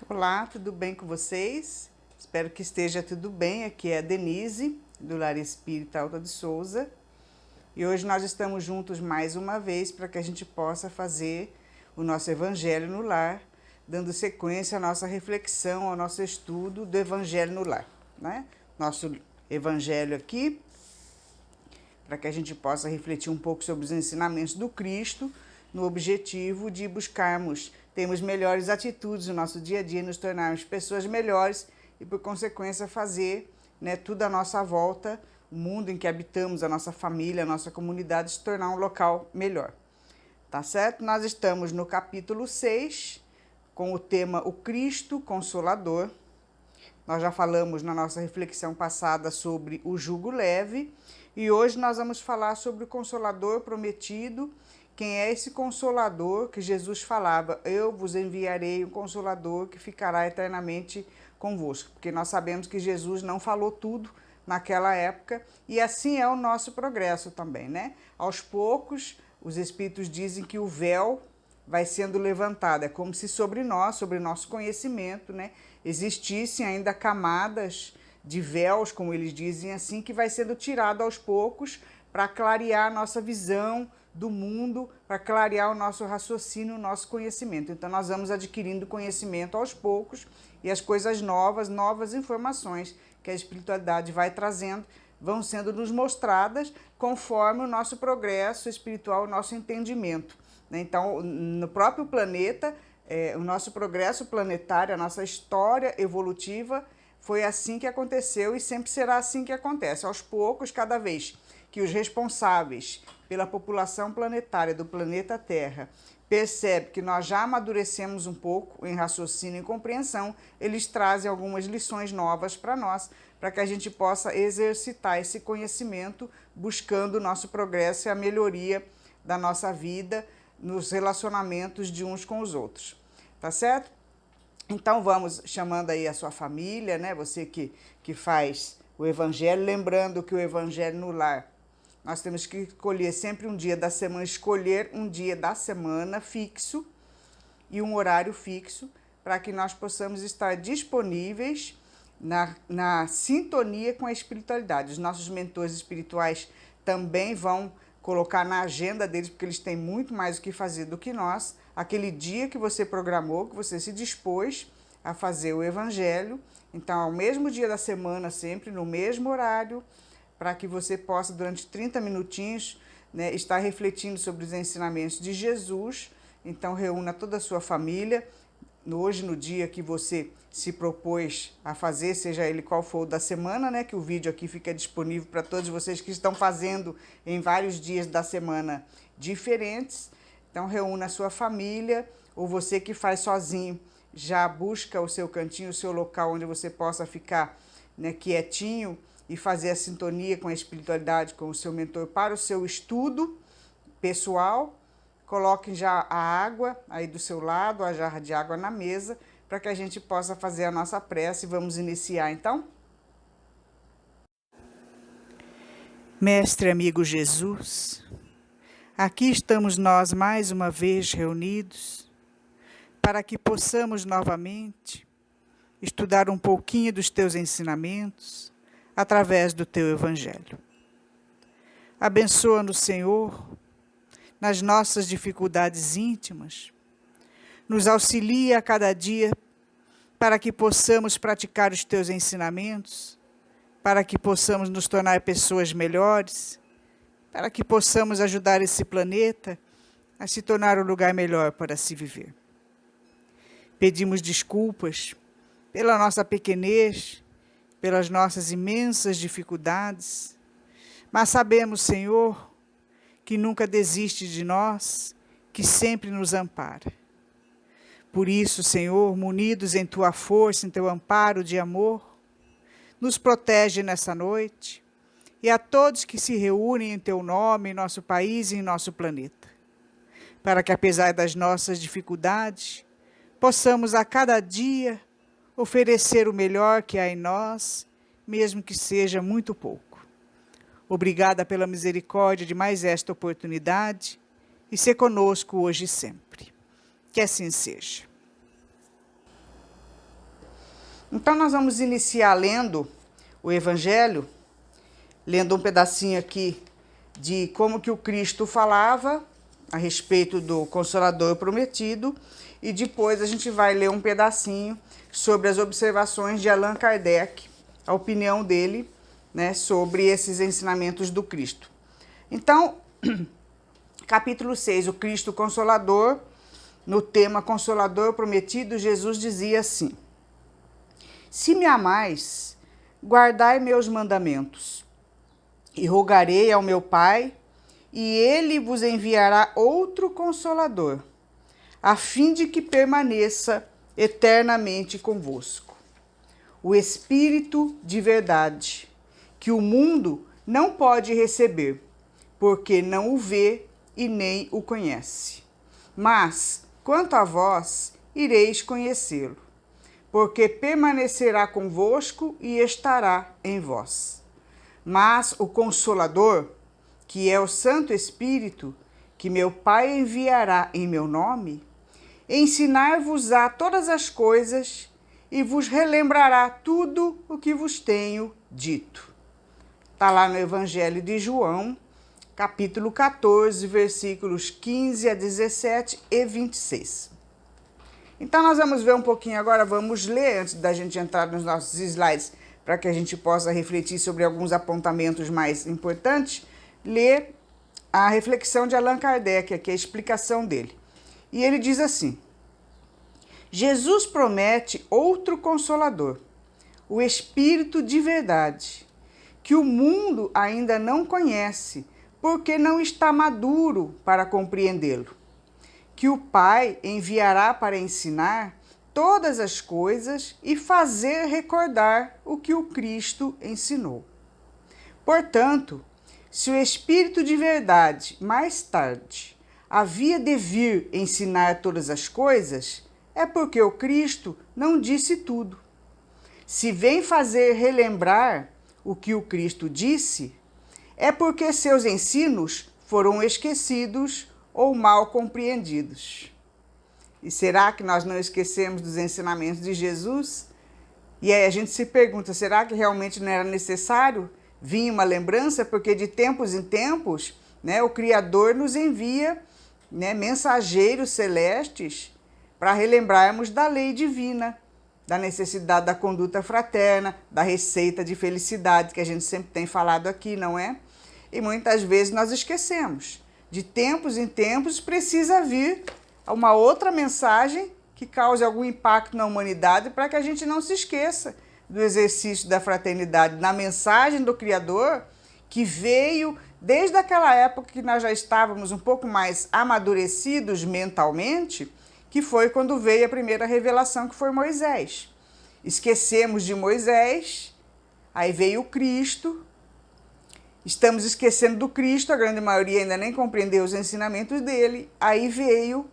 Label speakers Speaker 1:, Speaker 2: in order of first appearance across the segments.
Speaker 1: Olá, tudo bem com vocês? Espero que esteja tudo bem. Aqui é a Denise, do Lar Espírita Alta de Souza. E hoje nós estamos juntos mais uma vez para que a gente possa fazer o nosso Evangelho no Lar, dando sequência à nossa reflexão, ao nosso estudo do Evangelho no Lar, né? Nosso Evangelho aqui, para que a gente possa refletir um pouco sobre os ensinamentos do Cristo, no objetivo de buscarmos termos melhores atitudes no nosso dia a dia, nos tornarmos pessoas melhores e, por consequência, fazer, tudo à nossa volta, o mundo em que habitamos, a nossa família, a nossa comunidade, se tornar um local melhor. Tá certo? Nós estamos no capítulo 6, com o tema O Cristo Consolador. Nós já falamos na nossa reflexão passada sobre o jugo leve e hoje nós vamos falar sobre o Consolador prometido. Quem é esse Consolador que Jesus falava? Eu vos enviarei um Consolador que ficará eternamente convosco. Porque nós sabemos que Jesus não falou tudo naquela época e assim é o nosso progresso também, né? Aos poucos, os Espíritos dizem que o véu vai sendo levantado. É como se sobre nós, sobre nosso conhecimento, existissem ainda camadas de véus, como eles dizem assim, que vai sendo tirado aos poucos para clarear a nossa visão do mundo, para clarear o nosso raciocínio, o nosso conhecimento. Então, nós vamos adquirindo conhecimento aos poucos e as coisas novas informações que a espiritualidade vai trazendo, vão sendo nos mostradas conforme o nosso progresso espiritual, o nosso entendimento. Então, no próprio planeta, o nosso progresso planetário, a nossa história evolutiva, foi assim que aconteceu e sempre será assim que acontece. Aos poucos, cada vez que os responsáveis pela população planetária do planeta Terra percebem que nós já amadurecemos um pouco em raciocínio e compreensão, eles trazem algumas lições novas para nós, para que a gente possa exercitar esse conhecimento, buscando o nosso progresso e a melhoria da nossa vida nos relacionamentos de uns com os outros. Tá certo? Então vamos chamando aí a sua família, né? Você que faz o Evangelho, lembrando que o Evangelho no Lar, nós temos que escolher sempre um dia da semana, escolher um dia da semana fixo e um horário fixo para que nós possamos estar disponíveis na sintonia com a espiritualidade. Os nossos mentores espirituais também vão colocar na agenda deles, porque eles têm muito mais o que fazer do que nós, aquele dia que você programou, que você se dispôs a fazer o Evangelho. Então, ao mesmo dia da semana, sempre no mesmo horário, para que você possa, durante 30 minutinhos, estar refletindo sobre os ensinamentos de Jesus. Então, reúna toda a sua família, hoje, no dia que você se propôs a fazer, seja ele qual for o da semana, que o vídeo aqui fica disponível para todos vocês que estão fazendo em vários dias da semana diferentes. Então, reúna a sua família, ou você que faz sozinho, já busca o seu cantinho, o seu local onde você possa ficar quietinho, e fazer a sintonia com a espiritualidade, com o seu mentor para o seu estudo pessoal. Coloquem já a água aí do seu lado, a jarra de água na mesa, para que a gente possa fazer a nossa prece. Vamos iniciar então? Mestre amigo Jesus, aqui estamos nós mais uma vez reunidos, para que possamos novamente estudar um pouquinho dos teus ensinamentos, através do teu Evangelho. Abençoa-nos, Senhor, nas nossas dificuldades íntimas. Nos auxilia a cada dia para que possamos praticar os teus ensinamentos, para que possamos nos tornar pessoas melhores, para que possamos ajudar esse planeta a se tornar um lugar melhor para se viver. Pedimos desculpas pela nossa pequenez, pelas nossas imensas dificuldades, mas sabemos, Senhor, que nunca desiste de nós, que sempre nos ampara. Por isso, Senhor, munidos em Tua força, em Teu amparo de amor, nos protege nessa noite e a todos que se reúnem em Teu nome, em nosso país e em nosso planeta, para que, apesar das nossas dificuldades, possamos a cada dia oferecer o melhor que há em nós, mesmo que seja muito pouco. Obrigada pela misericórdia de mais esta oportunidade e ser conosco hoje e sempre. Que assim seja. Então nós vamos iniciar lendo o Evangelho, lendo um pedacinho aqui de como que o Cristo falava a respeito do Consolador prometido, e depois a gente vai ler um pedacinho sobre as observações de Allan Kardec, a opinião dele, né, sobre esses ensinamentos do Cristo. Então, capítulo 6, o Cristo Consolador, no tema Consolador Prometido, Jesus dizia assim: se me amais, guardai meus mandamentos, e rogarei ao meu Pai, e ele vos enviará outro Consolador, a fim de que permaneça eternamente convosco. O Espírito de verdade, que o mundo não pode receber, porque não o vê e nem o conhece. Mas, quanto a vós, ireis conhecê-lo, porque permanecerá convosco e estará em vós. Mas o Consolador, que é o Santo Espírito, que meu Pai enviará em meu nome, ensinar-vos-á todas as coisas e vos relembrará tudo o que vos tenho dito. Está lá no Evangelho de João, capítulo 14, versículos 15 a 17 e 26. Então nós vamos ver um pouquinho agora, vamos ler, antes da gente entrar nos nossos slides, para que a gente possa refletir sobre alguns apontamentos mais importantes, ler a reflexão de Allan Kardec, aqui a explicação dele. E ele diz assim: Jesus promete outro Consolador, o Espírito de verdade, que o mundo ainda não conhece, porque não está maduro para compreendê-lo, que o Pai enviará para ensinar todas as coisas e fazer recordar o que o Cristo ensinou. Portanto, se o Espírito de verdade, mais tarde, havia de vir ensinar todas as coisas, é porque o Cristo não disse tudo. Se vem fazer relembrar o que o Cristo disse, é porque seus ensinos foram esquecidos ou mal compreendidos. E será que nós não esquecemos dos ensinamentos de Jesus? E aí a gente se pergunta, será que realmente não era necessário vir uma lembrança? Porque de tempos em tempos, né, o Criador nos envia, né, mensageiros celestes para relembrarmos da lei divina, da necessidade da conduta fraterna, da receita de felicidade que a gente sempre tem falado aqui, não é? E muitas vezes nós esquecemos. De tempos em tempos precisa vir uma outra mensagem que cause algum impacto na humanidade para que a gente não se esqueça do exercício da fraternidade, na mensagem do Criador que veio desde aquela época que nós já estávamos um pouco mais amadurecidos mentalmente, que foi quando veio a primeira revelação, que foi Moisés. Esquecemos de Moisés, aí veio o Cristo, estamos esquecendo do Cristo, a grande maioria ainda nem compreendeu os ensinamentos dele, aí veio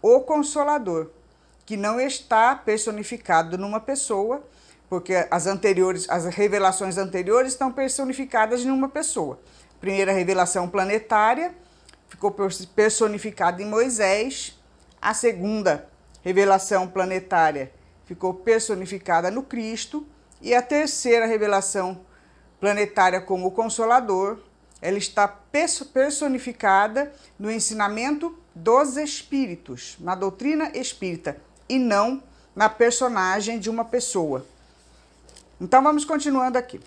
Speaker 1: o Consolador, que não está personificado numa pessoa, porque as revelações anteriores estão personificadas em uma pessoa. Primeira revelação planetária ficou personificada em Moisés, a segunda revelação planetária ficou personificada no Cristo, e a terceira revelação planetária como o Consolador, ela está personificada no ensinamento dos Espíritos, na doutrina espírita, e não na personagem de uma pessoa. Então vamos continuando aqui.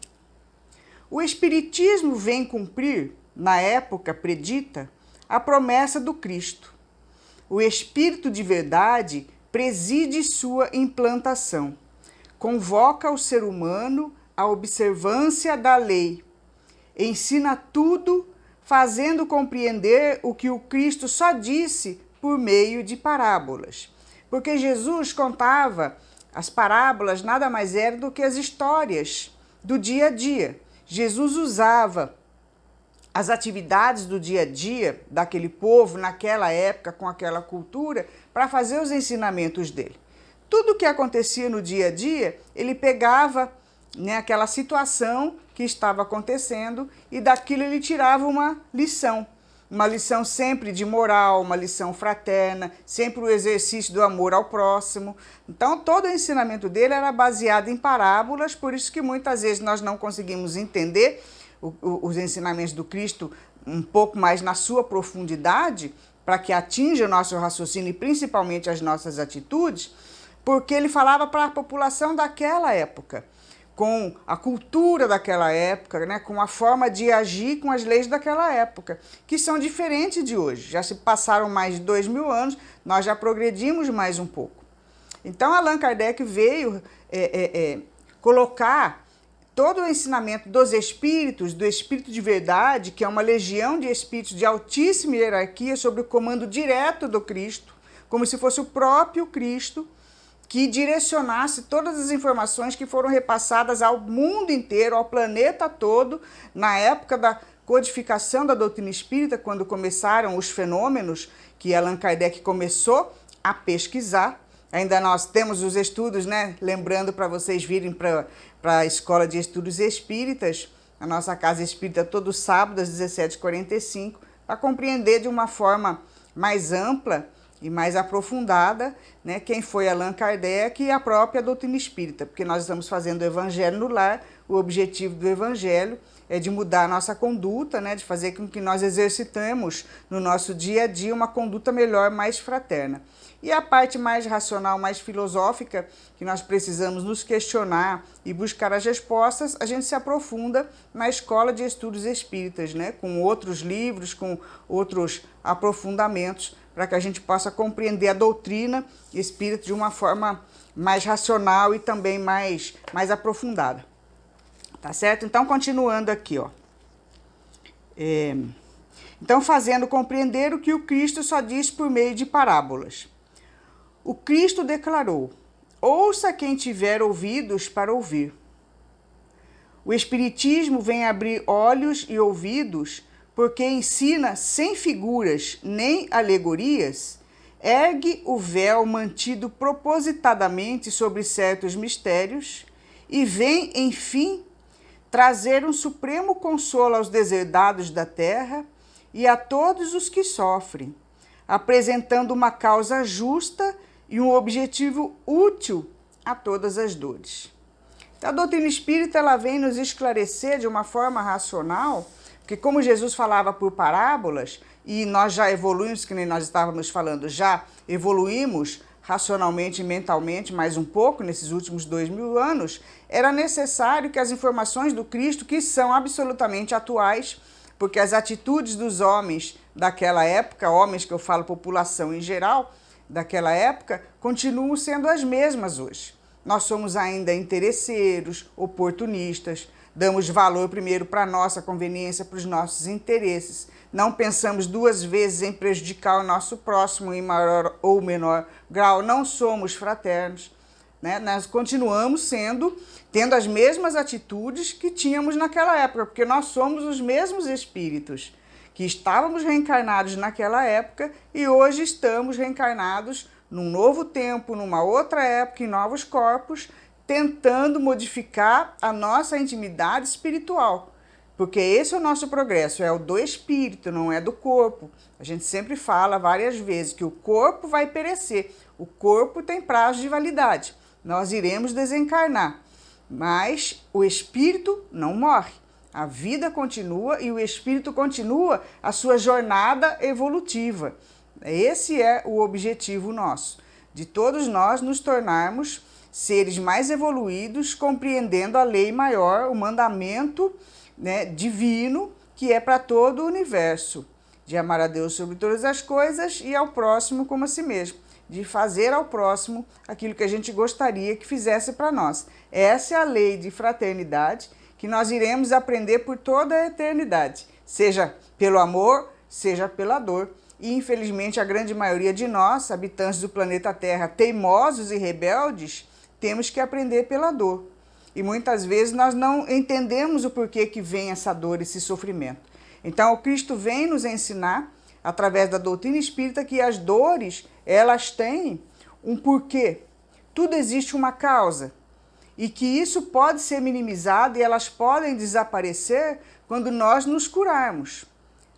Speaker 1: O Espiritismo vem cumprir, na época predita, a promessa do Cristo. O Espírito de verdade preside sua implantação, convoca o ser humano à observância da lei, ensina tudo, fazendo compreender o que o Cristo só disse por meio de parábolas. Porque Jesus contava as parábolas, nada mais era do que as histórias do dia a dia. Jesus usava as atividades do dia a dia daquele povo, naquela época, com aquela cultura, para fazer os ensinamentos dele. Tudo o que acontecia no dia a dia, ele pegava, né, aquela situação que estava acontecendo e daquilo ele tirava uma lição. uma lição sempre de moral, uma lição fraterna, sempre o exercício do amor ao próximo. Então, todo o ensinamento dele era baseado em parábolas, por isso que muitas vezes nós não conseguimos entender os ensinamentos do Cristo um pouco mais na sua profundidade, para que atinja o nosso raciocínio e principalmente as nossas atitudes, porque ele falava para a população daquela época, com a cultura daquela época, né, com a forma de agir com as leis daquela época, que são diferentes de hoje. Já se passaram mais de 2000 anos, nós já progredimos mais um pouco. Então, Allan Kardec veio colocar todo o ensinamento dos espíritos, do espírito de verdade, que é uma legião de espíritos de altíssima hierarquia, sob o comando direto do Cristo, como se fosse o próprio Cristo, que direcionasse todas as informações que foram repassadas ao mundo inteiro, ao planeta todo, na época da codificação da doutrina espírita, quando começaram os fenômenos que Allan Kardec começou a pesquisar. Ainda nós temos os estudos, né? Lembrando para vocês virem para a Escola de Estudos Espíritas, a nossa Casa Espírita, todo sábado às 17h45, para compreender de uma forma mais ampla e mais aprofundada, né, quem foi Allan Kardec e a própria doutrina espírita, porque nós estamos fazendo o Evangelho no Lar. O objetivo do Evangelho é de mudar a nossa conduta, né, de fazer com que nós exercitemos no nosso dia a dia uma conduta melhor, mais fraterna. E a parte mais racional, mais filosófica, que nós precisamos nos questionar e buscar as respostas, a gente se aprofunda na Escola de Estudos Espíritas, né, com outros livros, com outros aprofundamentos, para que a gente possa compreender a doutrina espírita de uma forma mais racional e também mais aprofundada. Tá certo? Então, continuando aqui, ó. Então, fazendo compreender o que o Cristo só diz por meio de parábolas. O Cristo declarou: ouça quem tiver ouvidos para ouvir. O Espiritismo vem abrir olhos e ouvidos, porque ensina sem figuras nem alegorias, ergue o véu mantido propositadamente sobre certos mistérios e vem, enfim, trazer um supremo consolo aos deserdados da terra e a todos os que sofrem, apresentando uma causa justa e um objetivo útil a todas as dores. Então, a doutrina espírita ela vem nos esclarecer de uma forma racional, porque como Jesus falava por parábolas, e nós já evoluímos, que nem nós estávamos falando, já evoluímos racionalmente e mentalmente mais um pouco nesses últimos 2000 anos, era necessário que as informações do Cristo, que são absolutamente atuais, porque as atitudes dos homens daquela época, homens que eu falo população em geral, daquela época, continuam sendo as mesmas hoje. Nós somos ainda interesseiros, oportunistas, damos valor primeiro para a nossa conveniência, para os nossos interesses. Não pensamos duas vezes em prejudicar o nosso próximo em maior ou menor grau. Não somos fraternos, né? Nós continuamos tendo as mesmas atitudes que tínhamos naquela época, porque nós somos os mesmos espíritos que estávamos reencarnados naquela época e hoje estamos reencarnados num novo tempo, numa outra época, em novos corpos, tentando modificar a nossa intimidade espiritual. Porque esse é o nosso progresso, é o do espírito, não é do corpo. A gente sempre fala várias vezes que o corpo vai perecer, o corpo tem prazo de validade, nós iremos desencarnar, mas o espírito não morre. A vida continua e o espírito continua a sua jornada evolutiva. Esse é o objetivo nosso, de todos nós nos tornarmos seres mais evoluídos, compreendendo a lei maior, o mandamento, né, divino, que é para todo o universo, de amar a Deus sobre todas as coisas e ao próximo como a si mesmo, de fazer ao próximo aquilo que a gente gostaria que fizesse para nós. Essa é a lei de fraternidade que nós iremos aprender por toda a eternidade, seja pelo amor, seja pela dor. E, infelizmente, a grande maioria de nós, habitantes do planeta Terra, teimosos e rebeldes, temos que aprender pela dor. E muitas vezes nós não entendemos o porquê que vem essa dor, esse sofrimento. Então, o Cristo vem nos ensinar, através da doutrina espírita, que as dores, elas têm um porquê. Tudo existe uma causa. E que isso pode ser minimizado e elas podem desaparecer quando nós nos curarmos.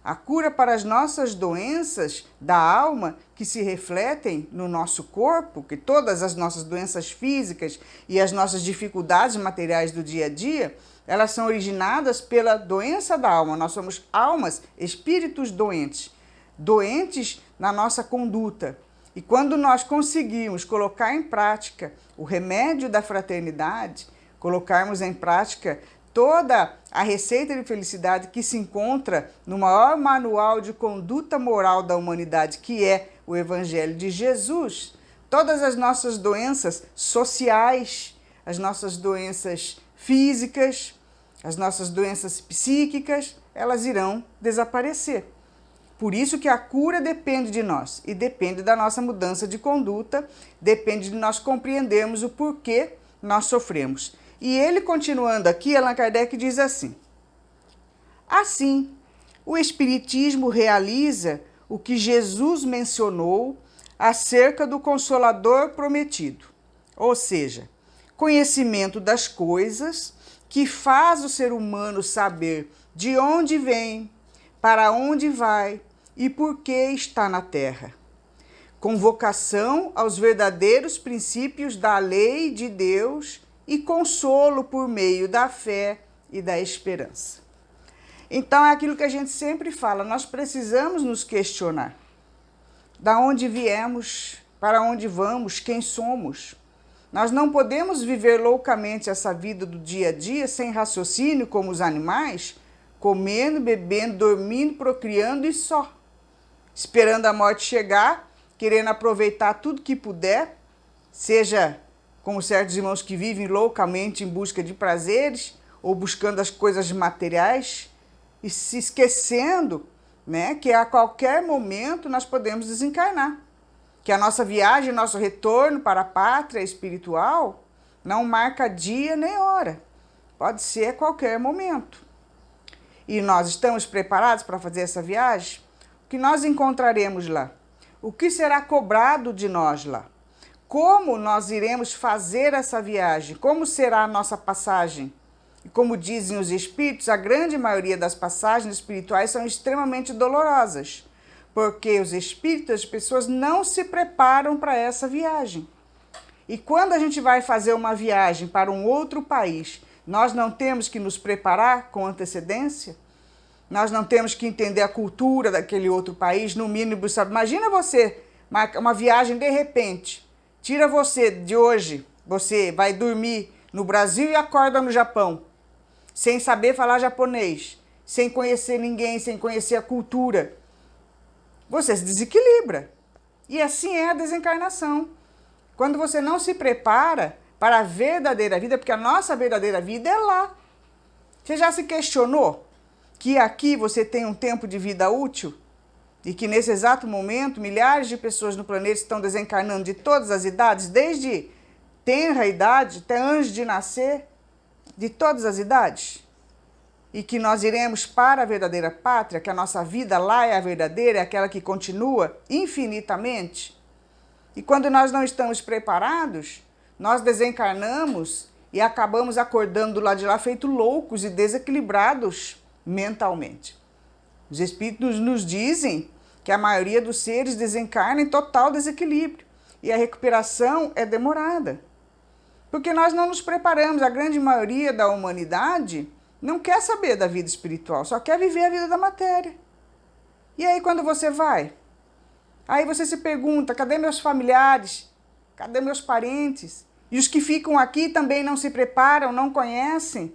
Speaker 1: A cura para as nossas doenças da alma que se refletem no nosso corpo, que todas as nossas doenças físicas e as nossas dificuldades materiais do dia a dia, elas são originadas pela doença da alma. Nós somos almas, espíritos doentes, doentes na nossa conduta. E quando nós conseguimos colocar em prática o remédio da fraternidade, colocarmos em prática toda a receita de felicidade que se encontra no maior manual de conduta moral da humanidade, que é o Evangelho de Jesus, todas as nossas doenças sociais, as nossas doenças físicas, as nossas doenças psíquicas, elas irão desaparecer. Por isso que a cura depende de nós e depende da nossa mudança de conduta, depende de nós compreendermos o porquê nós sofremos. E ele, continuando aqui, Allan Kardec diz assim: assim, o Espiritismo realiza o que Jesus mencionou acerca do Consolador prometido, ou seja, conhecimento das coisas que faz o ser humano saber de onde vem, para onde vai e por que está na Terra. Convocação aos verdadeiros princípios da lei de Deus e consolo por meio da fé e da esperança. Então é aquilo que a gente sempre fala, nós precisamos nos questionar. Da onde viemos, para onde vamos, quem somos? Nós não podemos viver loucamente essa vida do dia a dia sem raciocínio como os animais, comendo, bebendo, dormindo, procriando e só. Esperando a morte chegar, querendo aproveitar tudo que puder, seja como certos irmãos que vivem loucamente em busca de prazeres ou buscando as coisas materiais e se esquecendo, né, que a qualquer momento nós podemos desencarnar. Que a nossa viagem, nosso retorno para a pátria espiritual não marca dia nem hora. Pode ser a qualquer momento. E nós estamos preparados para fazer essa viagem? O que nós encontraremos lá? O que será cobrado de nós lá? Como nós iremos fazer essa viagem? Como será a nossa passagem? E como dizem os espíritos, a grande maioria das passagens espirituais são extremamente dolorosas, porque os espíritos, as pessoas não se preparam para essa viagem. E quando a gente vai fazer uma viagem para um outro país, nós não temos que nos preparar com antecedência? Nós não temos que entender a cultura daquele outro país, no mínimo, sabe? Imagina você, uma viagem de repente, tira você de hoje, você vai dormir no Brasil e acorda no Japão, sem saber falar japonês, sem conhecer ninguém, sem conhecer a cultura. Você se desequilibra. E assim é a desencarnação. Quando você não se prepara para a verdadeira vida, porque a nossa verdadeira vida é lá. Você já se questionou que aqui você tem um tempo de vida útil? E que nesse exato momento milhares de pessoas no planeta estão desencarnando de todas as idades, desde tenra idade até antes de nascer, de todas as idades? E que nós iremos para a verdadeira pátria, que a nossa vida lá é a verdadeira, é aquela que continua infinitamente? E quando nós não estamos preparados, nós desencarnamos e acabamos acordando do lado de lá feito loucos e desequilibrados mentalmente. Os espíritos nos dizem que a maioria dos seres desencarna em total desequilíbrio e a recuperação é demorada. Porque nós não nos preparamos, a grande maioria da humanidade não quer saber da vida espiritual, só quer viver a vida da matéria. E aí quando você vai? Aí você se pergunta, cadê meus familiares? Cadê meus parentes? E os que ficam aqui também não se preparam, não conhecem,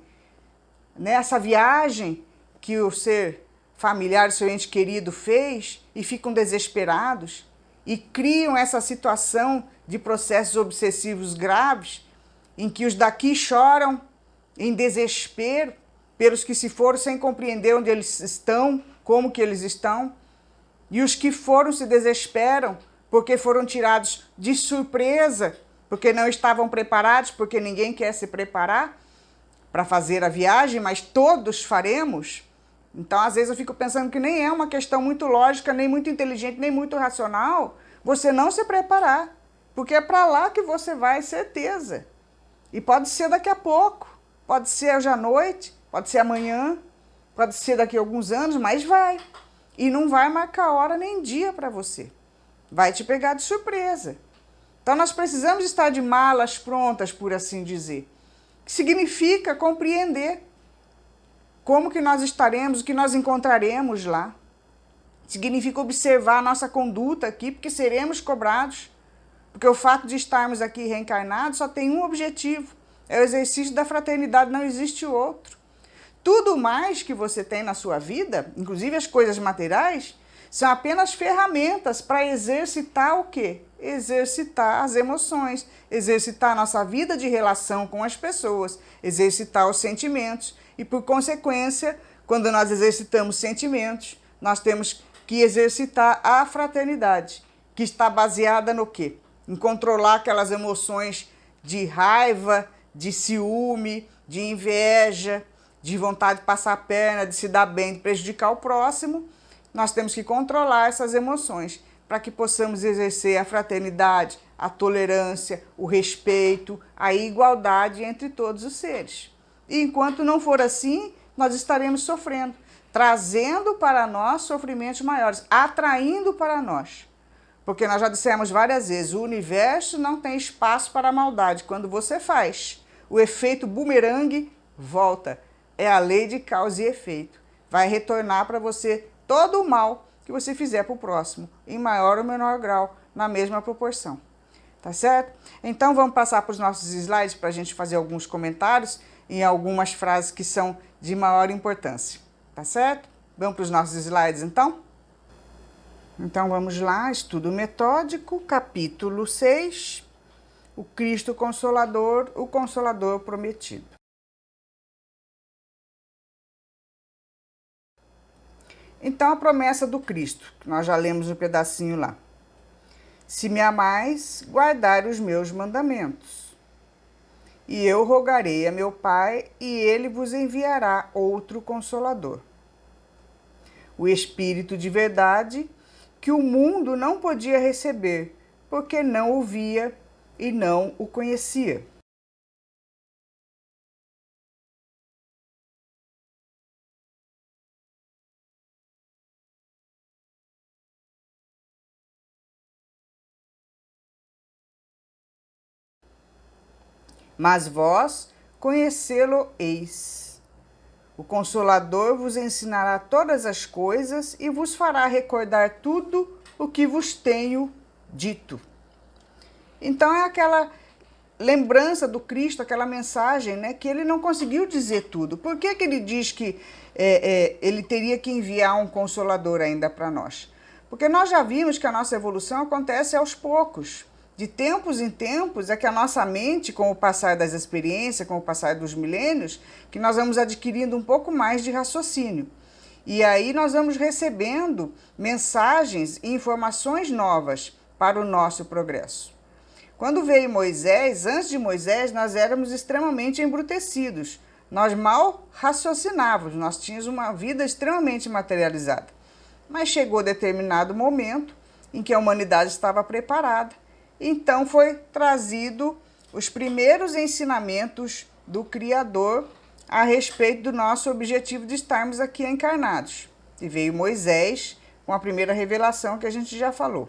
Speaker 1: né, essa viagem que o ser familiar, o seu ente querido fez e ficam desesperados e criam essa situação de processos obsessivos graves em que os daqui choram em desespero pelos que se foram sem compreender onde eles estão, como que eles estão, e os que foram se desesperam porque foram tirados de surpresa, porque não estavam preparados, porque ninguém quer se preparar para fazer a viagem, mas todos faremos. Então, às vezes eu fico pensando que nem é uma questão muito lógica, nem muito inteligente, nem muito racional, você não se preparar, porque é para lá que você vai, certeza. E pode ser daqui a pouco, pode ser hoje à noite, pode ser amanhã, pode ser daqui a alguns anos, mas vai. e não vai marcar hora nem dia para você. Vai te pegar de surpresa. Então nós precisamos estar de malas prontas, por assim dizer. Que significa compreender como que nós estaremos, o que nós encontraremos lá. Significa observar a nossa conduta aqui, porque seremos cobrados. Porque o fato de estarmos aqui reencarnados só tem um objetivo, é o exercício da fraternidade, não existe outro. Tudo mais que você tem na sua vida, inclusive as coisas materiais, são apenas ferramentas para exercitar o quê? Exercitar as emoções, exercitar a nossa vida de relação com as pessoas, exercitar os sentimentos. E, por consequência, quando nós exercitamos sentimentos, nós temos que exercitar a fraternidade, que está baseada no quê? Em controlar aquelas emoções de raiva, de ciúme, de inveja, de vontade de passar a perna, de se dar bem, de prejudicar o próximo. Nós temos que controlar essas emoções para que possamos exercer a fraternidade, a tolerância, o respeito, a igualdade entre todos os seres. E enquanto não for assim, nós estaremos sofrendo, trazendo para nós sofrimentos maiores, atraindo para nós. Porque nós já dissemos várias vezes, o universo não tem espaço para a maldade. Quando você faz, o efeito bumerangue volta. É a lei de causa e efeito. Vai retornar para você todo o mal que você fizer para o próximo, em maior ou menor grau, na mesma proporção. Tá certo? Então vamos passar para os nossos slides para a gente fazer alguns comentários em algumas frases que são de maior importância. Tá certo? Vamos para os nossos slides então? Então vamos lá, estudo metódico, capítulo 6, o Cristo Consolador, o Consolador Prometido. Então a promessa do Cristo, que nós já lemos um pedacinho lá. Se me amais, guardai os meus mandamentos. E eu rogarei a meu Pai, e ele vos enviará outro Consolador. O Espírito de verdade, que o mundo não podia receber, porque não o via e não o conhecia. Mas vós conhecê-lo-eis. O Consolador vos ensinará todas as coisas e vos fará recordar tudo o que vos tenho dito. Então é aquela lembrança do Cristo, aquela mensagem, né, que ele não conseguiu dizer tudo. Por que ele diz que ele teria que enviar um Consolador ainda para nós? Porque nós já vimos que a nossa evolução acontece aos poucos. De tempos em tempos é que a nossa mente, com o passar das experiências, com o passar dos milênios, que nós vamos adquirindo um pouco mais de raciocínio. E aí nós vamos recebendo mensagens e informações novas para o nosso progresso. Quando veio Moisés, antes de Moisés, nós éramos extremamente embrutecidos. Nós mal raciocinávamos, nós tínhamos uma vida extremamente materializada. Mas chegou determinado momento em que a humanidade estava preparada. Então foi trazido os primeiros ensinamentos do Criador a respeito do nosso objetivo de estarmos aqui encarnados. E veio Moisés com a primeira revelação que a gente já falou.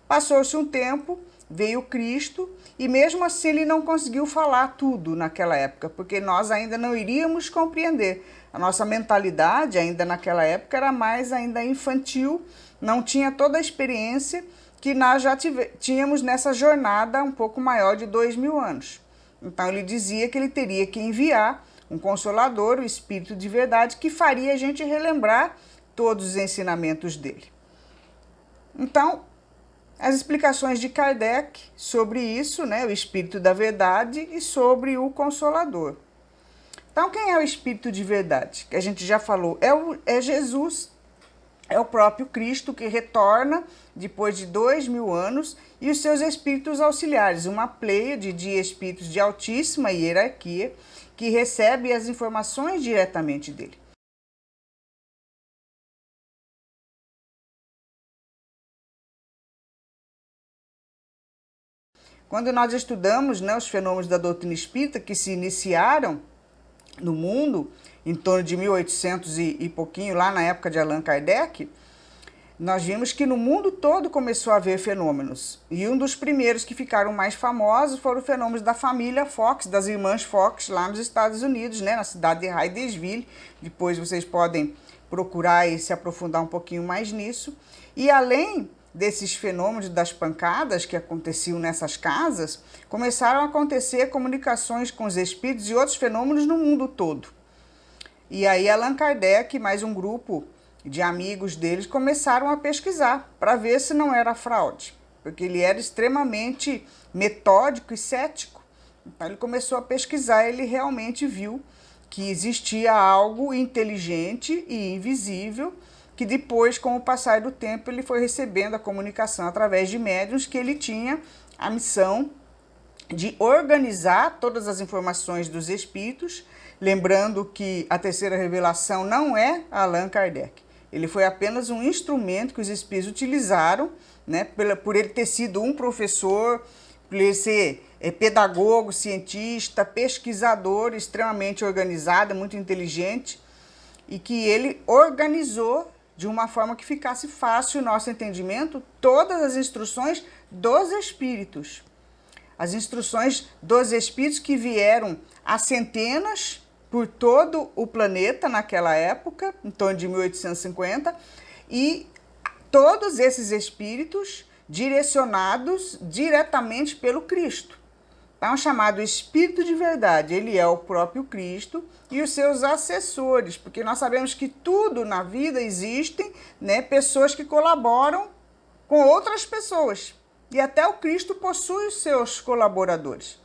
Speaker 1: Passou-se um tempo, veio Cristo e mesmo assim ele não conseguiu falar tudo naquela época, porque nós ainda não iríamos compreender. A nossa mentalidade ainda naquela época era mais ainda infantil, não tinha toda a experiência que nós já tínhamos nessa jornada um pouco maior de 2000 anos. Então ele dizia que ele teria que enviar um Consolador, o Espírito de verdade, que faria a gente relembrar todos os ensinamentos dele. Então, as explicações de Kardec sobre isso, né, o Espírito da verdade e sobre o Consolador. Então, quem é o Espírito de verdade? Que a gente já falou, é Jesus. É o próprio Cristo que retorna depois de 2000 anos e os seus espíritos auxiliares, uma pleiade de espíritos de altíssima hierarquia que recebe as informações diretamente dele. Quando nós estudamos, né, os fenômenos da doutrina espírita que se iniciaram no mundo, em torno de 1800 e pouquinho, lá na época de Allan Kardec, nós vimos que no mundo todo começou a haver fenômenos. E um dos primeiros que ficaram mais famosos foram os fenômenos da família Fox, das irmãs Fox, lá nos Estados Unidos, né, na cidade de Hydesville. Depois vocês podem procurar e se aprofundar um pouquinho mais nisso. E além desses fenômenos das pancadas que aconteciam nessas casas, começaram a acontecer comunicações com os espíritos e outros fenômenos no mundo todo. E aí Allan Kardec e mais um grupo de amigos deles começaram a pesquisar para ver se não era fraude, porque ele era extremamente metódico e cético. Então ele começou a pesquisar e ele realmente viu que existia algo inteligente e invisível, que depois, com o passar do tempo, ele foi recebendo a comunicação através de médiuns, que ele tinha a missão de organizar todas as informações dos espíritos, lembrando que a terceira revelação não é Allan Kardec. Ele foi apenas um instrumento que os espíritos utilizaram, né, por ele ter sido um professor, por ele ser pedagogo, cientista, pesquisador, extremamente organizado, muito inteligente, e que ele organizou de uma forma que ficasse fácil o nosso entendimento todas as instruções dos espíritos. As instruções dos espíritos que vieram a centenas por todo o planeta naquela época, em torno de 1850, e todos esses espíritos direcionados diretamente pelo Cristo. Então, chamado Espírito de Verdade, ele é o próprio Cristo e os seus assessores, porque nós sabemos que tudo na vida existem, né, pessoas que colaboram com outras pessoas. E até o Cristo possui os seus colaboradores.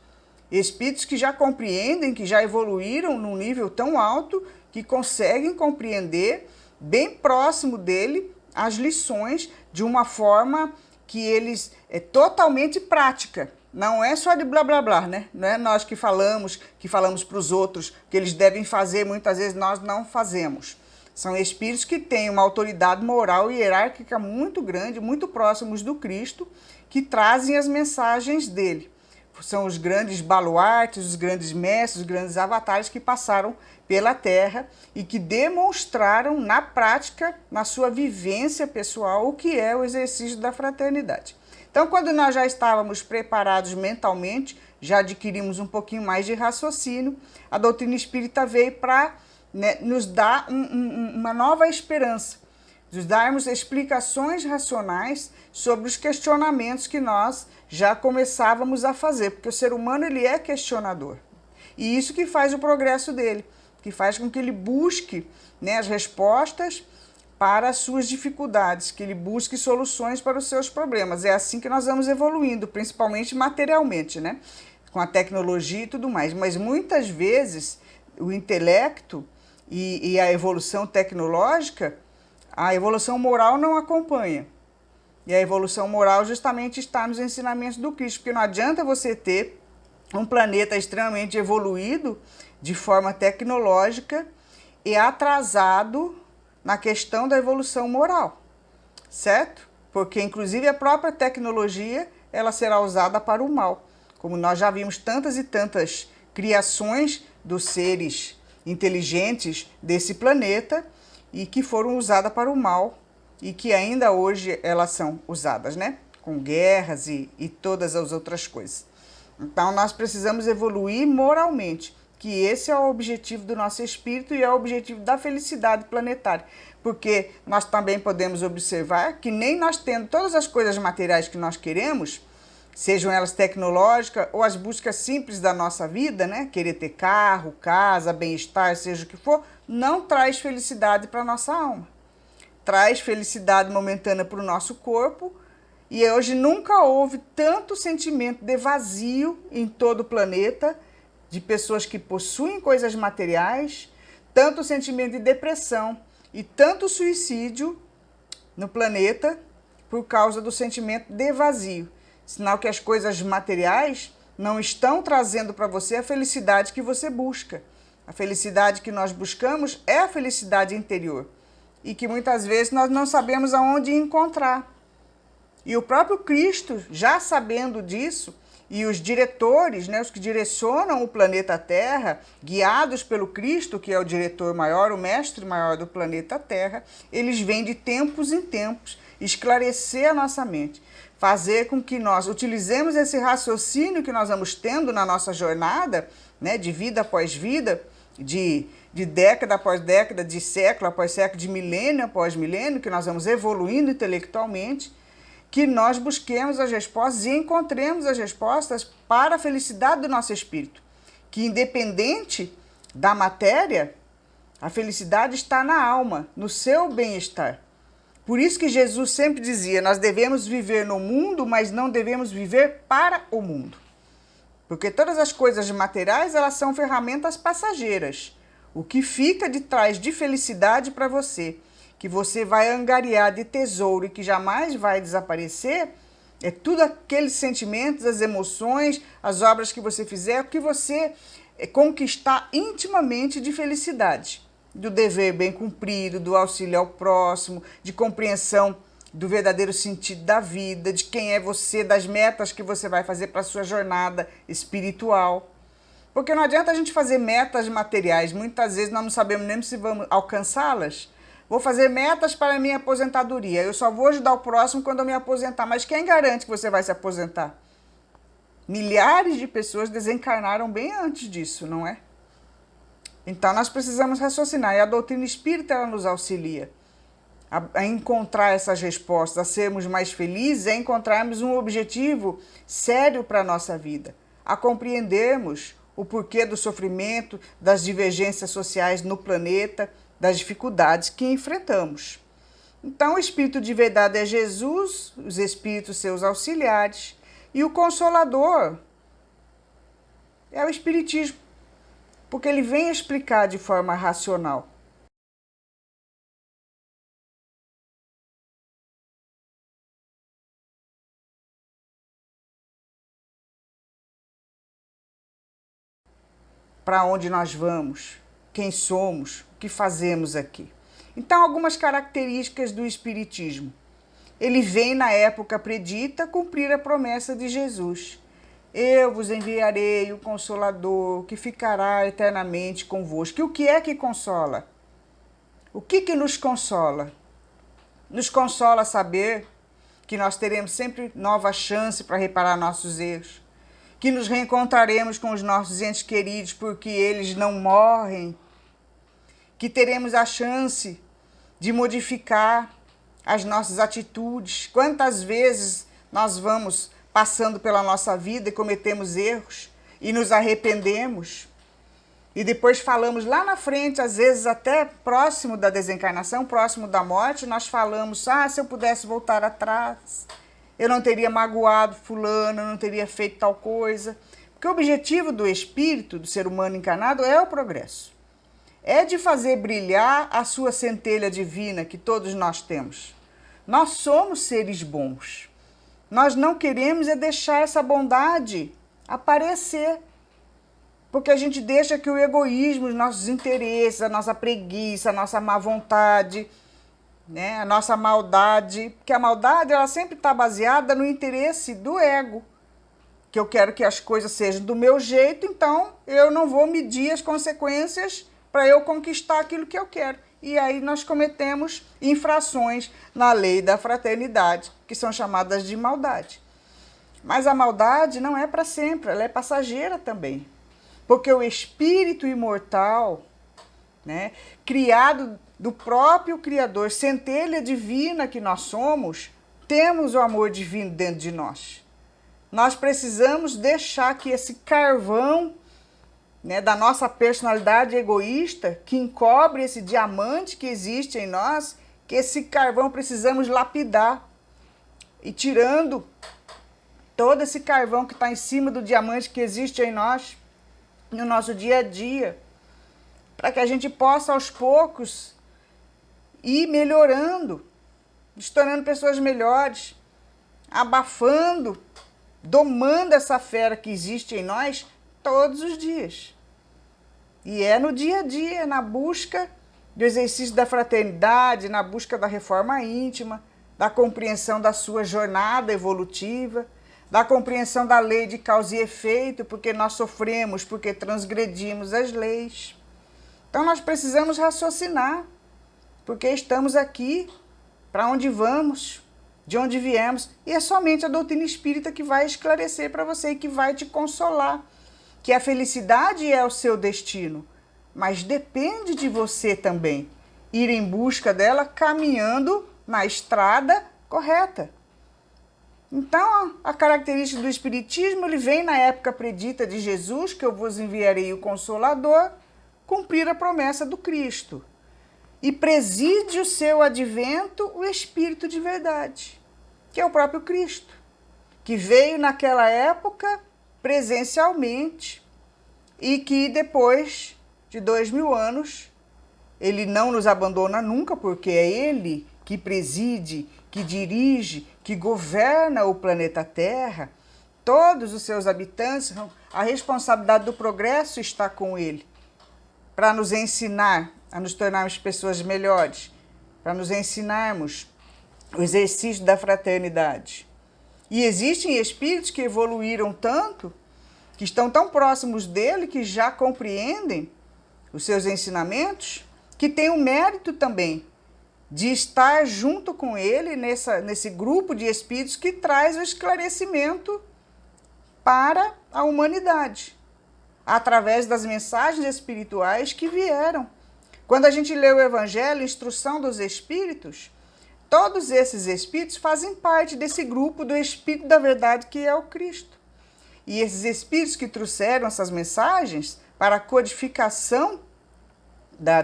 Speaker 1: Espíritos que já compreendem, que já evoluíram num nível tão alto, que conseguem compreender bem próximo dele as lições de uma forma que eles é totalmente prática. Não é só de blá blá blá, né? Não é nós que falamos para os outros que eles devem fazer, muitas vezes nós não fazemos. São espíritos que têm uma autoridade moral e hierárquica muito grande, muito próximos do Cristo, que trazem as mensagens dele. São os grandes baluartes, os grandes mestres, os grandes avatares que passaram pela Terra e que demonstraram na prática, na sua vivência pessoal, o que é o exercício da fraternidade. Então, quando nós já estávamos preparados mentalmente, já adquirimos um pouquinho mais de raciocínio, a doutrina espírita veio para, né, nos dar uma nova esperança, nos darmos explicações racionais sobre os questionamentos que nós já começávamos a fazer, porque o ser humano ele é questionador. E isso que faz o progresso dele, que faz com que ele busque, né, as respostas para as suas dificuldades, que ele busque soluções para os seus problemas. É assim que nós vamos evoluindo, principalmente materialmente, né? Com a tecnologia e tudo mais. Mas muitas vezes o intelecto e a evolução tecnológica, a evolução moral não acompanha. E a evolução moral justamente está nos ensinamentos do Cristo, porque não adianta você ter um planeta extremamente evoluído de forma tecnológica e atrasado na questão da evolução moral, certo? Porque, inclusive, a própria tecnologia, ela será usada para o mal. Como nós já vimos tantas e tantas criações dos seres inteligentes desse planeta e que foram usadas para o mal e que ainda hoje elas são usadas, né? Com guerras e todas as outras coisas. Então, nós precisamos evoluir moralmente, que esse é o objetivo do nosso espírito e é o objetivo da felicidade planetária. Porque nós também podemos observar que nem nós tendo todas as coisas materiais que nós queremos, sejam elas tecnológicas ou as buscas simples da nossa vida, né? Querer ter carro, casa, bem-estar, seja o que for, não traz felicidade para a nossa alma. Traz felicidade momentânea para o nosso corpo. E hoje nunca houve tanto sentimento de vazio em todo o planeta, de pessoas que possuem coisas materiais, tanto sentimento de depressão e tanto suicídio no planeta por causa do sentimento de vazio. Sinal que as coisas materiais não estão trazendo para você a felicidade que você busca. A felicidade que nós buscamos é a felicidade interior e que muitas vezes nós não sabemos aonde encontrar. E o próprio Cristo, já sabendo disso, e os diretores, né, os que direcionam o planeta Terra, guiados pelo Cristo, que é o diretor maior, o mestre maior do planeta Terra, eles vêm de tempos em tempos esclarecer a nossa mente, fazer com que nós utilizemos esse raciocínio que nós vamos tendo na nossa jornada, né, de vida após vida, de década após década, de século após século, de milênio após milênio, que nós vamos evoluindo intelectualmente, que nós busquemos as respostas e encontremos as respostas para a felicidade do nosso espírito. Que independente da matéria, a felicidade está na alma, no seu bem-estar. Por isso que Jesus sempre dizia, nós devemos viver no mundo, mas não devemos viver para o mundo. Porque todas as coisas materiais, elas são ferramentas passageiras. O que fica de trás de felicidade para você, que você vai angariar de tesouro e que jamais vai desaparecer, é tudo aqueles sentimentos, as emoções, as obras que você fizer, o que você conquistar intimamente de felicidade. Do dever bem cumprido, do auxílio ao próximo, de compreensão do verdadeiro sentido da vida, de quem é você, das metas que você vai fazer para a sua jornada espiritual. Porque não adianta a gente fazer metas materiais, muitas vezes nós não sabemos nem se vamos alcançá-las. Vou fazer metas para a minha aposentadoria, eu só vou ajudar o próximo quando eu me aposentar, mas quem garante que você vai se aposentar? Milhares de pessoas desencarnaram bem antes disso, não é? Então nós precisamos raciocinar, e a doutrina espírita ela nos auxilia a encontrar essas respostas, a sermos mais felizes, a encontrarmos um objetivo sério para a nossa vida, a compreendermos o porquê do sofrimento, das divergências sociais no planeta, das dificuldades que enfrentamos. Então o Espírito de verdade é Jesus, os Espíritos seus auxiliares, e o Consolador é o Espiritismo, porque ele vem explicar de forma racional. Para onde nós vamos, quem somos, o que fazemos aqui. Então, algumas características do Espiritismo. Ele vem na época predita cumprir a promessa de Jesus. Eu vos enviarei o Consolador, que ficará eternamente convosco. E o que é que consola? O que nos consola? Nos consola saber que nós teremos sempre nova chance para reparar nossos erros, que nos reencontraremos com os nossos entes queridos porque eles não morrem, que teremos a chance de modificar as nossas atitudes. Quantas vezes nós vamos passando pela nossa vida e cometemos erros e nos arrependemos e depois falamos lá na frente, às vezes até próximo da desencarnação, próximo da morte, nós falamos, se eu pudesse voltar atrás, eu não teria magoado fulano, eu não teria feito tal coisa. Porque o objetivo do espírito, do ser humano encarnado, é o progresso. É de fazer brilhar a sua centelha divina que todos nós temos. Nós somos seres bons. Nós não queremos é deixar essa bondade aparecer. Porque a gente deixa que o egoísmo, os nossos interesses, a nossa preguiça, a nossa má vontade, né, a nossa maldade, porque a maldade ela sempre está baseada no interesse do ego, que eu quero que as coisas sejam do meu jeito, então eu não vou medir as consequências para eu conquistar aquilo que eu quero. E aí nós cometemos infrações na lei da fraternidade, que são chamadas de maldade. Mas a maldade não é para sempre, ela é passageira também. Porque o espírito imortal, né, criado do próprio Criador, centelha divina que nós somos, temos o amor divino dentro de nós. Nós precisamos deixar que esse carvão, né, da nossa personalidade egoísta, que encobre esse diamante que existe em nós, que esse carvão precisamos lapidar. E tirando todo esse carvão que está em cima do diamante que existe em nós, no nosso dia a dia, para que a gente possa aos poucos ir melhorando, nos tornando pessoas melhores, abafando, domando essa fera que existe em nós todos os dias. E é no dia a dia, na busca do exercício da fraternidade, na busca da reforma íntima, da compreensão da sua jornada evolutiva, da compreensão da lei de causa e efeito, porque nós sofremos, porque transgredimos as leis. Então nós precisamos raciocinar, porque estamos aqui, para onde vamos, de onde viemos, e é somente a doutrina espírita que vai esclarecer para você e que vai te consolar, que a felicidade é o seu destino, mas depende de você também ir em busca dela caminhando na estrada correta. Então, a característica do Espiritismo, ele vem na época predita de Jesus, que eu vos enviarei o Consolador, cumprir a promessa do Cristo. E preside o seu advento o Espírito de verdade, que é o próprio Cristo, que veio naquela época presencialmente e que depois de 2000 anos, ele não nos abandona nunca, porque é ele que preside, que dirige, que governa o planeta Terra, todos os seus habitantes, a responsabilidade do progresso está com ele, para nos ensinar a nos tornarmos pessoas melhores, para nos ensinarmos o exercício da fraternidade. E existem espíritos que evoluíram tanto, que estão tão próximos dele, que já compreendem os seus ensinamentos, que têm o mérito também de estar junto com ele nesse grupo de espíritos que traz o esclarecimento para a humanidade, através das mensagens espirituais que vieram. Quando a gente lê o Evangelho, Instrução dos Espíritos, todos esses espíritos fazem parte desse grupo do Espírito da Verdade, que é o Cristo. E esses espíritos que trouxeram essas mensagens para a codificação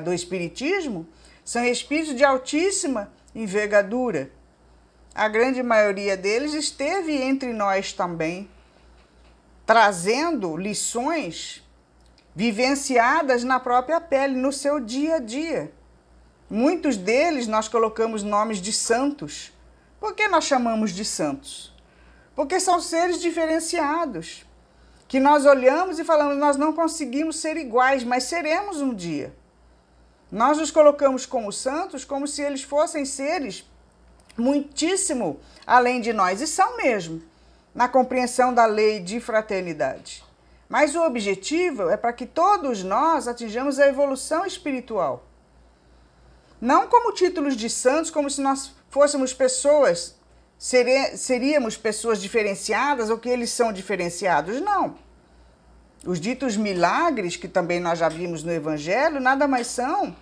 Speaker 1: do Espiritismo são espíritos de altíssima envergadura. A grande maioria deles esteve entre nós também, trazendo lições vivenciadas na própria pele, no seu dia a dia. Muitos deles nós colocamos nomes de santos. Por que nós chamamos de santos? Porque são seres diferenciados, que nós olhamos e falamos, nós não conseguimos ser iguais, mas seremos um dia. Nós nos colocamos como santos, como se eles fossem seres muitíssimo além de nós, e são mesmo, na compreensão da lei de fraternidade. Mas o objetivo é para que todos nós atinjamos a evolução espiritual. Não como títulos de santos, como se nós fôssemos pessoas, seríamos pessoas diferenciadas ou que eles são diferenciados, não. Os ditos milagres, que também nós já vimos no Evangelho, nada mais são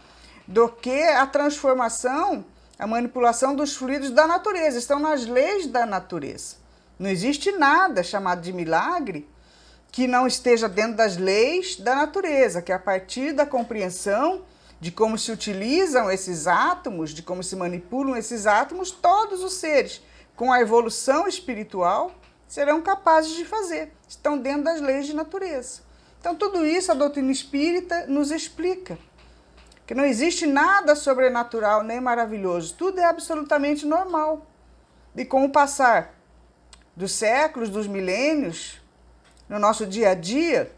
Speaker 1: do que a transformação, a manipulação dos fluidos da natureza, estão nas leis da natureza. Não existe nada chamado de milagre que não esteja dentro das leis da natureza, que a partir da compreensão de como se utilizam esses átomos, de como se manipulam esses átomos, todos os seres, com a evolução espiritual, serão capazes de fazer. Estão dentro das leis de natureza. Então, tudo isso a doutrina espírita nos explica. Que não existe nada sobrenatural nem maravilhoso. Tudo é absolutamente normal. E com o passar dos séculos, dos milênios, no nosso dia a dia,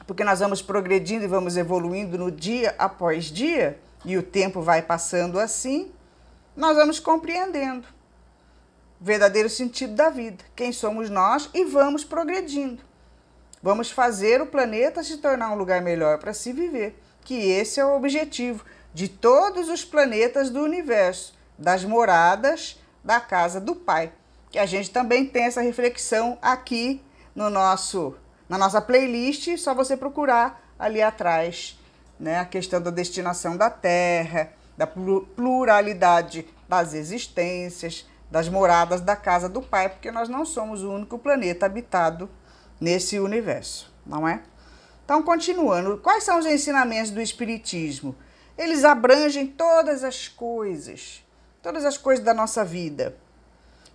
Speaker 1: porque nós vamos progredindo e vamos evoluindo no dia após dia, e o tempo vai passando assim, nós vamos compreendendo o verdadeiro sentido da vida, quem somos nós, e vamos progredindo. Vamos fazer o planeta se tornar um lugar melhor para se viver, que esse é o objetivo de todos os planetas do universo, das moradas da casa do Pai. Que a gente também tem essa reflexão aqui na nossa playlist, só você procurar ali atrás, né, a questão da destinação da Terra, da pluralidade das existências, das moradas da casa do Pai, porque nós não somos o único planeta habitado nesse universo, não é? Então, continuando, quais são os ensinamentos do Espiritismo? Eles abrangem todas as coisas da nossa vida.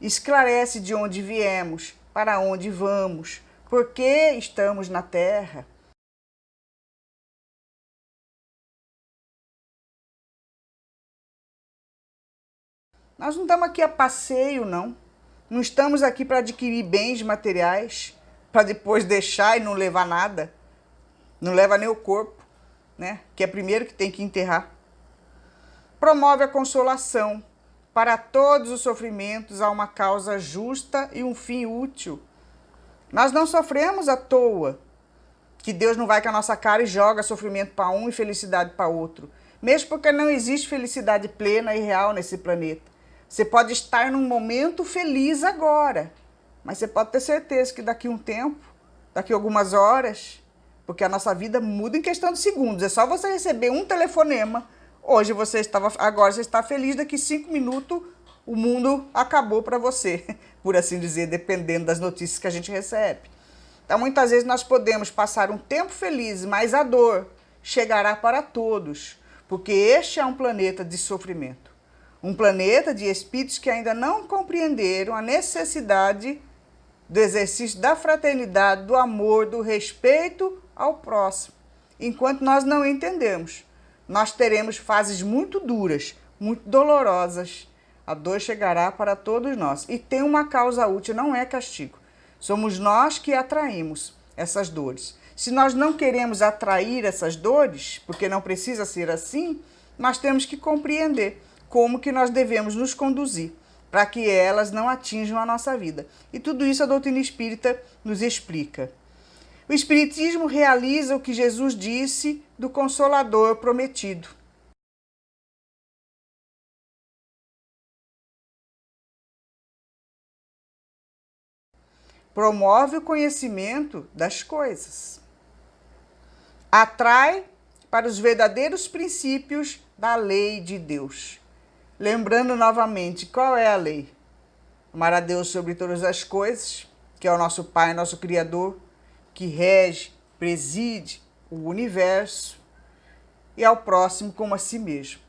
Speaker 1: Esclarece de onde viemos, para onde vamos, por que estamos na Terra. Nós não estamos aqui a passeio, não. Não estamos aqui para adquirir bens materiais, para depois deixar e não levar nada. Não leva nem o corpo, né? Que é primeiro que tem que enterrar. Promove a consolação. Para todos os sofrimentos há uma causa justa e um fim útil. Nós não sofremos à toa, que Deus não vai com a nossa cara e joga sofrimento para um e felicidade para outro. Mesmo porque não existe felicidade plena e real nesse planeta. Você pode estar num momento feliz agora, mas você pode ter certeza que daqui a um tempo, daqui a algumas horas, porque a nossa vida muda em questão de segundos. É só você receber um telefonema. Agora você está feliz, daqui 5 minutos o mundo acabou para você, por assim dizer, dependendo das notícias que a gente recebe. Então, muitas vezes nós podemos passar um tempo feliz, mas a dor chegará para todos, porque este é um planeta de sofrimento. Um planeta de espíritos que ainda não compreenderam a necessidade do exercício da fraternidade, do amor, do respeito ao próximo. Enquanto nós não entendemos, nós teremos fases muito duras, muito dolorosas. A dor chegará para todos nós. E tem uma causa útil, não é castigo. Somos nós que atraímos essas dores. Se nós não queremos atrair essas dores, porque não precisa ser assim, nós temos que compreender como que nós devemos nos conduzir para que elas não atinjam a nossa vida. E tudo isso a doutrina espírita nos explica. O Espiritismo realiza o que Jesus disse do Consolador prometido. Promove o conhecimento das coisas. Atrai para os verdadeiros princípios da lei de Deus. Lembrando novamente, qual é a lei? Amar a Deus sobre todas as coisas, que é o nosso Pai, nosso Criador, que rege, preside o universo, e ao próximo como a si mesmo.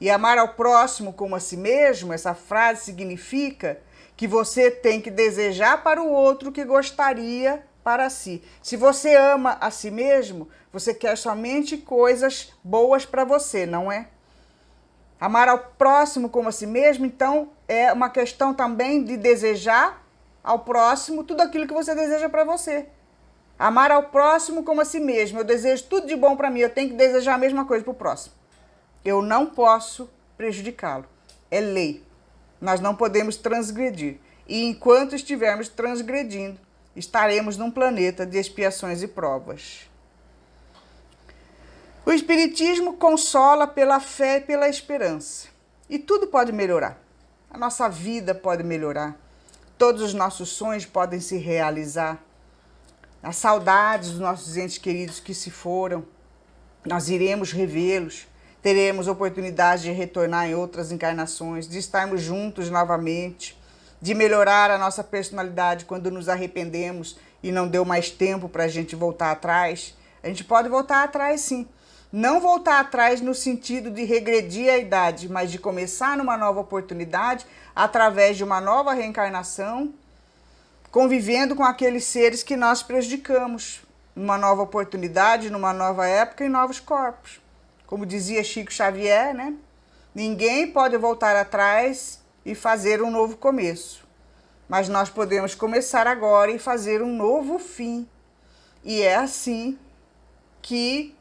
Speaker 1: E amar ao próximo como a si mesmo, essa frase significa que você tem que desejar para o outro o que gostaria para si. Se você ama a si mesmo, você quer somente coisas boas para você, não é? Amar ao próximo como a si mesmo, então, é uma questão também de desejar ao próximo tudo aquilo que você deseja para você. Amar ao próximo como a si mesmo. Eu desejo tudo de bom para mim, eu tenho que desejar a mesma coisa para o próximo. Eu não posso prejudicá-lo. É lei. Nós não podemos transgredir. E enquanto estivermos transgredindo, estaremos num planeta de expiações e provas. O Espiritismo consola pela fé e pela esperança. E tudo pode melhorar. A nossa vida pode melhorar. Todos os nossos sonhos podem se realizar. As saudades dos nossos entes queridos que se foram, nós iremos revê-los. Teremos oportunidade de retornar em outras encarnações, de estarmos juntos novamente, de melhorar a nossa personalidade quando nos arrependemos e não deu mais tempo para a gente voltar atrás. A gente pode voltar atrás, sim. Não voltar atrás no sentido de regredir a idade, mas de começar numa nova oportunidade através de uma nova reencarnação, convivendo com aqueles seres que nós prejudicamos, numa nova oportunidade, numa nova época, em novos corpos. Como dizia Chico Xavier, né? Ninguém pode voltar atrás e fazer um novo começo, mas nós podemos começar agora e fazer um novo fim. E é assim que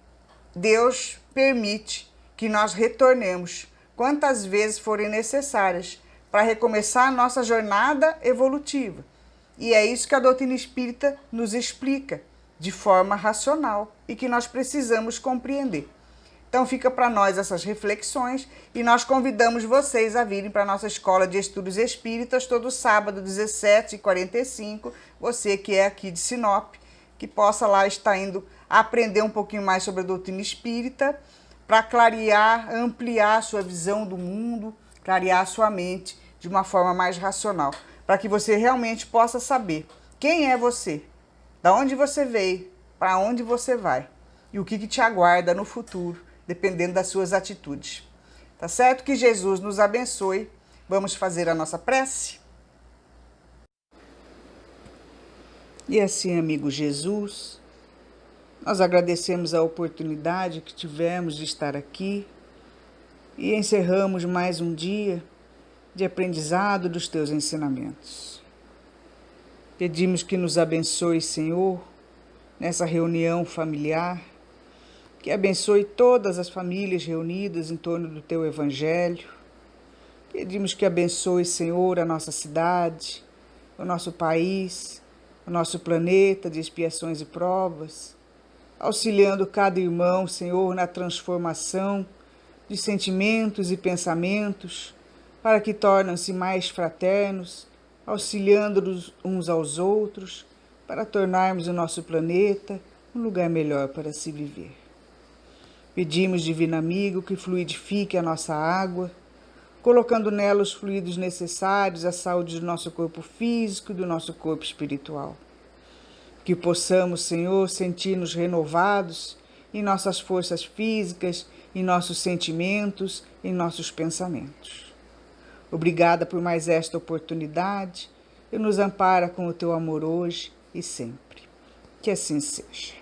Speaker 1: Deus permite que nós retornemos quantas vezes forem necessárias para recomeçar a nossa jornada evolutiva. E é isso que a doutrina espírita nos explica de forma racional e que nós precisamos compreender. Então fica para nós essas reflexões e nós convidamos vocês a virem para a nossa Escola de Estudos Espíritas todo sábado, 17h45, você que é aqui de Sinop, que possa lá estar indo aprender um pouquinho mais sobre a doutrina espírita, para clarear, ampliar a sua visão do mundo, clarear a sua mente de uma forma mais racional, para que você realmente possa saber quem é você, da onde você veio, para onde você vai e o que te aguarda no futuro, dependendo das suas atitudes. Tá certo? Que Jesus nos abençoe. Vamos fazer a nossa prece? E assim, amigo Jesus, nós agradecemos a oportunidade que tivemos de estar aqui e encerramos mais um dia de aprendizado dos teus ensinamentos. Pedimos que nos abençoe, Senhor, nessa reunião familiar, que abençoe todas as famílias reunidas em torno do teu Evangelho. Pedimos que abençoe, Senhor, a nossa cidade, o nosso país, o nosso planeta de expiações e provas, auxiliando cada irmão, Senhor, na transformação de sentimentos e pensamentos, para que tornem-se mais fraternos, auxiliando-nos uns aos outros, para tornarmos o nosso planeta um lugar melhor para se viver. Pedimos, Divino Amigo, que fluidifique a nossa água, colocando nela os fluidos necessários à saúde do nosso corpo físico e do nosso corpo espiritual. Que possamos, Senhor, sentir-nos renovados em nossas forças físicas, em nossos sentimentos, em nossos pensamentos. Obrigada por mais esta oportunidade e nos ampara com o teu amor hoje e sempre. Que assim seja.